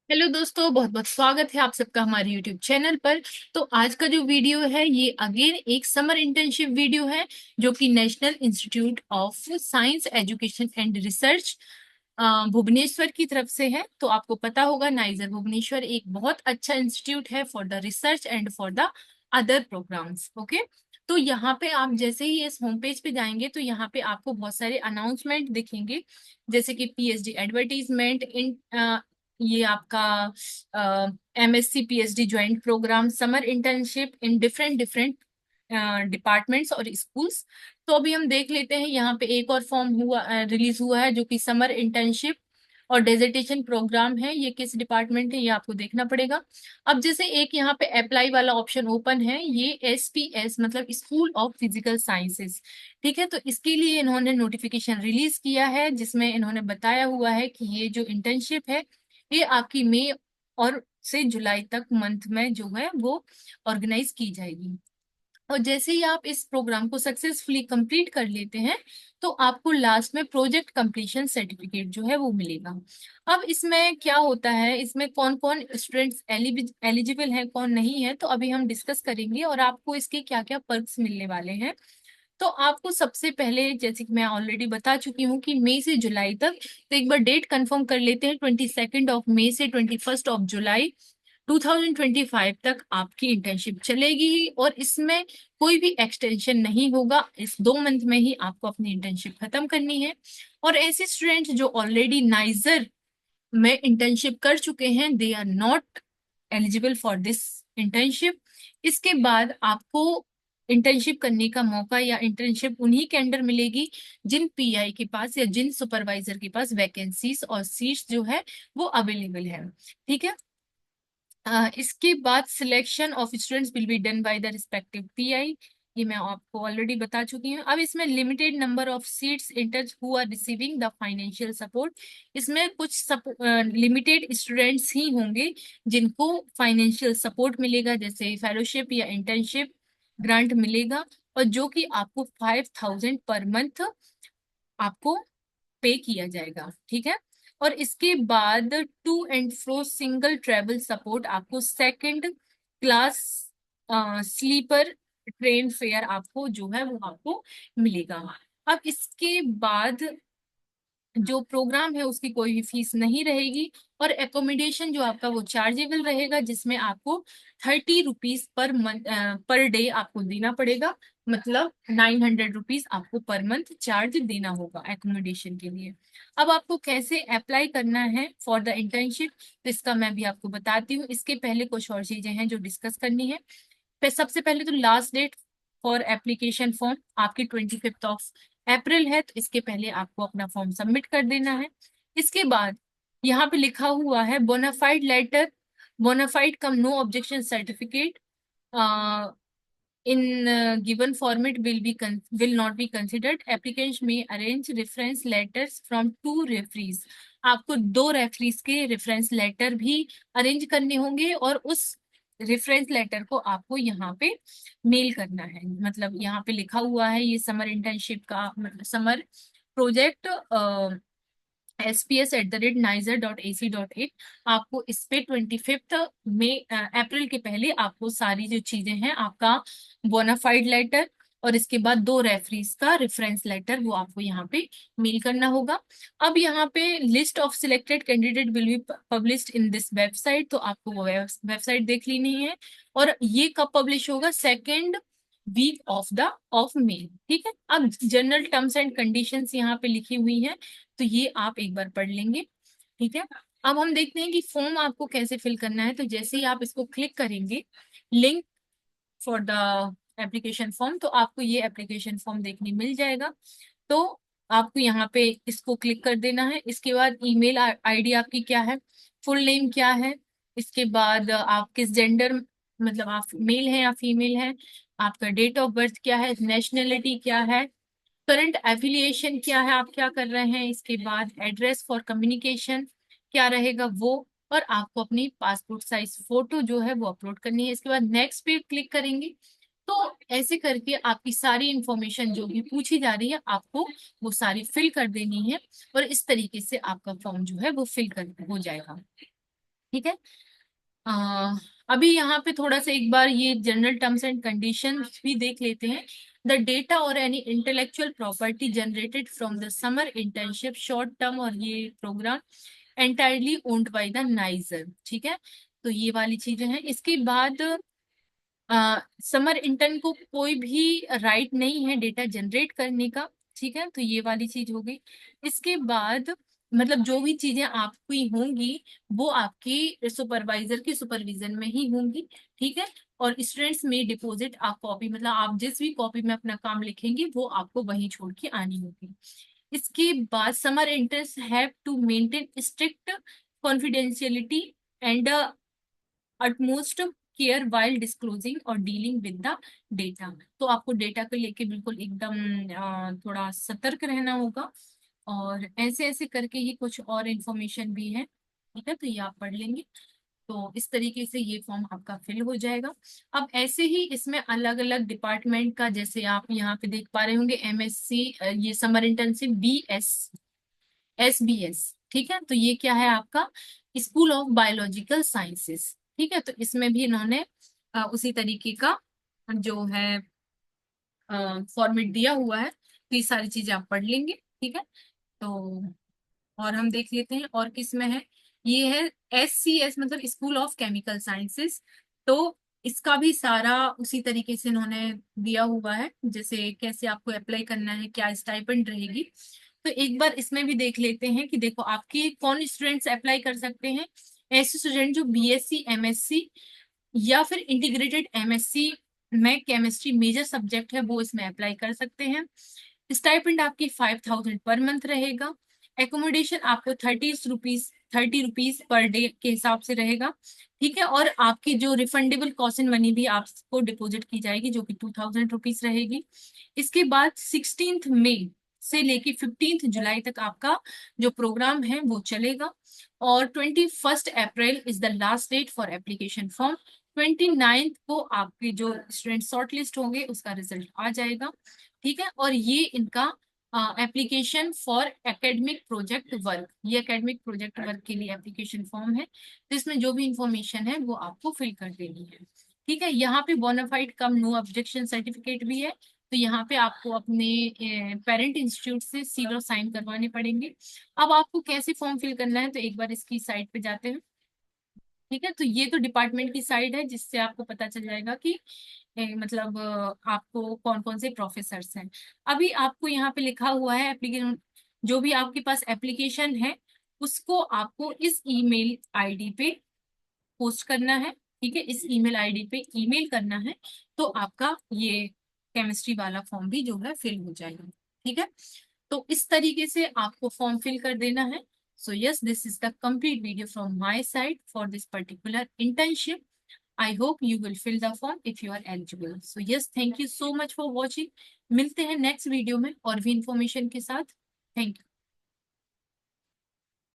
Hello दोस्तों, बहुत बहुत स्वागत है आप सबका हमारे यूट्यूब चैनल पर। तो आज का जो वीडियो है ये अगेन एक समर इंटर्नशिप वीडियो है, जो कि National Institute of Science Education and Research Bhubaneswar की तरफ से है। तो आपको पता होगा नाइजर भुवनेश्वर एक बहुत अच्छा इंस्टीट्यूट है for the research and for the other programs. Okay, तो यहाँ पे आप जैसे ही इस होम पेज पे जाएंगे तो यहाँ पे आपको बहुत सारे अनाउंसमेंट दिखेंगे, जैसे कि पीएचडी एडवर्टीजमेंट इन ये आपका MSc PhD joint program, summer internship in different different departments और स्कूल्स। तो अभी हम देख लेते हैं, यहाँ पे एक और फॉर्म हुआ रिलीज हुआ है जो कि समर इंटर्नशिप और डेजिटेशन प्रोग्राम है। ये किस डिपार्टमेंट है ये आपको देखना पड़ेगा। अब जैसे एक यहाँ पे अप्लाई वाला ऑप्शन ओपन है, ये एसपीएस मतलब स्कूल ऑफ फिजिकल साइंसेस। ठीक है, तो इसके लिए इन्होंने नोटिफिकेशन रिलीज किया है, जिसमें इन्होंने बताया हुआ है कि ये जो इंटर्नशिप है ये आपकी मई और से जुलाई तक मंथ में जो है वो ऑर्गेनाइज की जाएगी। और जैसे ही आप इस प्रोग्राम को सक्सेसफुली कंप्लीट कर लेते हैं तो आपको लास्ट में प्रोजेक्ट कंप्लीशन सर्टिफिकेट जो है वो मिलेगा। अब इसमें क्या होता है, इसमें कौन कौन स्टूडेंट्स एलिजिबल है कौन नहीं है, तो अभी हम डिस्कस करेंगे और आपको इसके क्या क्या पर्क्स मिलने वाले हैं। तो आपको सबसे पहले, जैसे कि मैं ऑलरेडी बता चुकी हूँ कि मई से जुलाई तक, तो एक बार डेट कंफर्म कर लेते हैं। 22 मई से 21 जुलाई 2025 तक आपकी इंटर्नशिप चलेगी और इसमें कोई भी एक्सटेंशन नहीं होगा। इस 2 मंथ में ही आपको अपनी इंटर्नशिप खत्म करनी है। और ऐसे स्टूडेंट जो ऑलरेडी नाइजर में इंटर्नशिप कर चुके हैं, they are not eligible for this internship. इसके बाद आपको इंटर्नशिप करने का मौका या इंटर्नशिप उन्हीं के अंडर मिलेगी जिन पीआई के पास या जिन सुपरवाइजर के पास वैकेंसीज और सीट्स जो है वो अवेलेबल है। ठीक है, इसके बाद selection of students will be done by the respective PI. ये मैं आपको ऑलरेडी बता चुकी हूँ। अब इसमें limited number of seats interns who are receiving the financial support. इसमें कुछ लिमिटेड स्टूडेंट्स ही होंगे जिनको फाइनेंशियल सपोर्ट मिलेगा, जैसे फेलोशिप या इंटर्नशिप ग्रांट मिलेगा, और जो कि आपको 5,000 पर मंथ आपको पे किया जाएगा। ठीक है, और इसके बाद to and fro single travel support आपको second class sleeper train fare आपको जो है वो आपको मिलेगा। अब इसके बाद जो प्रोग्राम है उसकी कोई भी फीस नहीं रहेगी, और एकोमोडेशन जो आपका वो चार्जेबल रहेगा, जिसमें आपको 30 रुपीज पर डे आपको देना पड़ेगा। मतलब 900 रुपीज आपको पर मंथ चार्ज देना होगा एकोमोडेशन के लिए। अब आपको कैसे अप्लाई करना है फॉर द इंटर्नशिप, तो इसका मैं भी आपको बताती हूँ। इसके पहले कुछ और चीजें हैं जो डिस्कस करनी है। सबसे पहले तो last date for application form आपकी 25 अप्रैल है, तो इसके पहले आपको अपना फॉर्म सबमिट कर देना है। इसके बाद यहाँ पे लिखा हुआ है bona fide letter, bona fide cum no objection certificate in given format will not be considered. Applicant में arrange reference letters from 2 referees. आपको 2 रेफरीज के रेफरेंस लेटर भी अरेंज करने होंगे, और उस रेफरेंस लेटर को आपको यहाँ पे मेल करना है। मतलब यहाँ पे लिखा हुआ है ये समर इंटर्नशिप का मतलब समर प्रोजेक्ट SPS@nizer.ac.in। आपको इस पे 25 अप्रैल के पहले आपको सारी जो चीजें हैं, आपका बोनाफाइड लेटर और इसके बाद 2 रेफरीज का रेफरेंस लेटर, वो आपको यहाँ पे मेल करना होगा। अब यहाँ पे list of selected candidate will be published in this website, तो आपको वो वेबसाइट देख लेनी है। और ये कब पब्लिश होगा, 2nd वीक ऑफ मई। ठीक है, अब जनरल टर्म्स एंड कंडीशंस यहाँ पे लिखी हुई हैं, तो ये आप एक बार पढ़ लेंगे। ठीक है, अब हम देखते हैं कि फॉर्म आपको कैसे फिल करना है। तो जैसे ही आप इसको क्लिक करेंगे link for the application form, तो आपको ये एप्लीकेशन फॉर्म देखने मिल जाएगा। तो आपको यहाँ पे इसको क्लिक कर देना है। इसके बाद ईमेल आईडी आपकी क्या है, फुल नेम क्या है, इसके बाद आप किस जेंडर, मतलब आप मेल हैं या फीमेल हैं, आपका डेट ऑफ बर्थ क्या है, नेशनैलिटी क्या है, करंट एफिलिएशन क्या है, आप क्या कर रहे हैं, इसके बाद एड्रेस फॉर कम्युनिकेशन क्या रहेगा वो, और आपको अपनी पासपोर्ट साइज फोटो जो है वो अपलोड करनी है। इसके बाद नेक्स्ट पे क्लिक करेंगे। तो ऐसे करके आपकी सारी इंफॉर्मेशन जो भी पूछी जा रही है आपको वो सारी फिल कर देनी है, और इस तरीके से आपका फॉर्म जो है वो फिल कर हो जाएगा। ठीक है। अ, अभी यहाँ पे थोड़ा सा एक बार ये जनरल टर्म्स एंड कंडीशंस भी देख लेते हैं। द डेटा और any intellectual property generated from the summer internship short term, और ये program entirely owned by the NISER. ठीक है, तो ये वाली चीजें हैं। इसके बाद समर इंटर्न को कोई भी राइट नहीं है डेटा जनरेट करने का। ठीक है, तो ये वाली चीज हो गई। इसके बाद मतलब जो भी चीजें आपकी होंगी वो आपकी सुपरवाइजर की सुपरविजन में ही होंगी। ठीक है, और स्टूडेंट्स में डिपॉजिट आप कॉपी, मतलब आप जिस भी कॉपी में अपना काम लिखेंगे वो आपको वहीं छोड़ के आनी होगी। इसके बाद summer interns have to maintain strict confidentiality and utmost care while disclosing और डीलिंग विद द डेटा। तो आपको डेटा को लेके बिल्कुल एकदम थोड़ा सतर्क रहना होगा। और ऐसे ऐसे करके ही कुछ और इंफॉर्मेशन भी है। ठीक है, तो ये आप पढ़ लेंगे। तो इस तरीके से ये फॉर्म आपका फिल हो जाएगा। अब ऐसे ही इसमें अलग अलग डिपार्टमेंट का, जैसे आप यहाँ पे देख पा रहे होंगे MSc, ये समर इंटर्नशिप SBS। ठीक है, तो ये क्या है आपका स्कूल ऑफ बायोलॉजिकल साइंसेस। ठीक है, तो इसमें भी इन्होंने उसी तरीके का जो है फॉर्मेट दिया हुआ है। तो ये सारी चीजें आप पढ़ लेंगे। ठीक है, तो और हम देख लेते हैं और किस में है। ये है SCS, मतलब स्कूल ऑफ केमिकल साइंसेस। तो इसका भी सारा उसी तरीके से इन्होंने दिया हुआ है, जैसे कैसे आपको अप्लाई करना है, क्या स्टाइपेंड रहेगी। तो एक बार इसमें भी देख लेते हैं कि देखो आपके कौन स्टूडेंट्स अप्लाई कर सकते हैं। ऐसे स्टूडेंट जो BSc MSc या फिर इंटीग्रेटेड MSc में केमिस्ट्री मेजर सब्जेक्ट है वो इसमें अप्लाई कर सकते हैं। स्टाइपेंड आपकी 5,000 पर मंथ रहेगा। एकोमोडेशन आपको 30 रुपीज पर डे के हिसाब से रहेगा। ठीक है, और आपकी जो रिफंडेबल कॉस्ट इन मनी भी आपको डिपॉजिट की जाएगी, जो कि 2,000 रुपीज रहेगी। इसके बाद 16 मई से लेके 15 जुलाई तक आपका जो प्रोग्राम है वो चलेगा। और 21 April is the last date for application form. 29 को आपके जो स्टूडेंट शॉर्ट लिस्ट होंगे उसका रिजल्ट आ जाएगा। ठीक है, और ये इनका application for academic project work, ये एकेडमिक प्रोजेक्ट वर्क के लिए एप्लीकेशन फॉर्म है। तो इसमें जो भी इंफॉर्मेशन है वो आपको फिल कर देनी है। ठीक है, यहाँ पे bonafide cum no objection certificate भी है। तो यहाँ पे आपको अपने पेरेंट इंस्टीट्यूट से सील और साइन करवाने पड़ेंगे। अब आपको कैसे फॉर्म फिल करना है, तो एक बार इसकी साइट पे जाते हैं। ठीक है, तो ये तो डिपार्टमेंट की साइड है जिससे आपको पता चल जाएगा कि मतलब आपको कौन कौन से प्रोफेसर्स हैं। अभी आपको यहाँ पे लिखा हुआ है एप्लीकेशन, जो भी आपके पास एप्लीकेशन है उसको आपको इस ईमेल आईडी पे पोस्ट करना है। ठीक है, इस ईमेल आईडी पे ईमेल करना है, तो आपका ये केमिस्ट्री वाला फॉर्म भी जो है फिल हो जाएगा। ठीक है, तो इस तरीके से आपको फॉर्म फिल कर देना है। So yes, this is the complete video from my side for this particular internship. I hope you will fill the form if you are eligible. So yes, thank you so much for watching. मिलते हैं next video में और भी information के साथ। Thank you.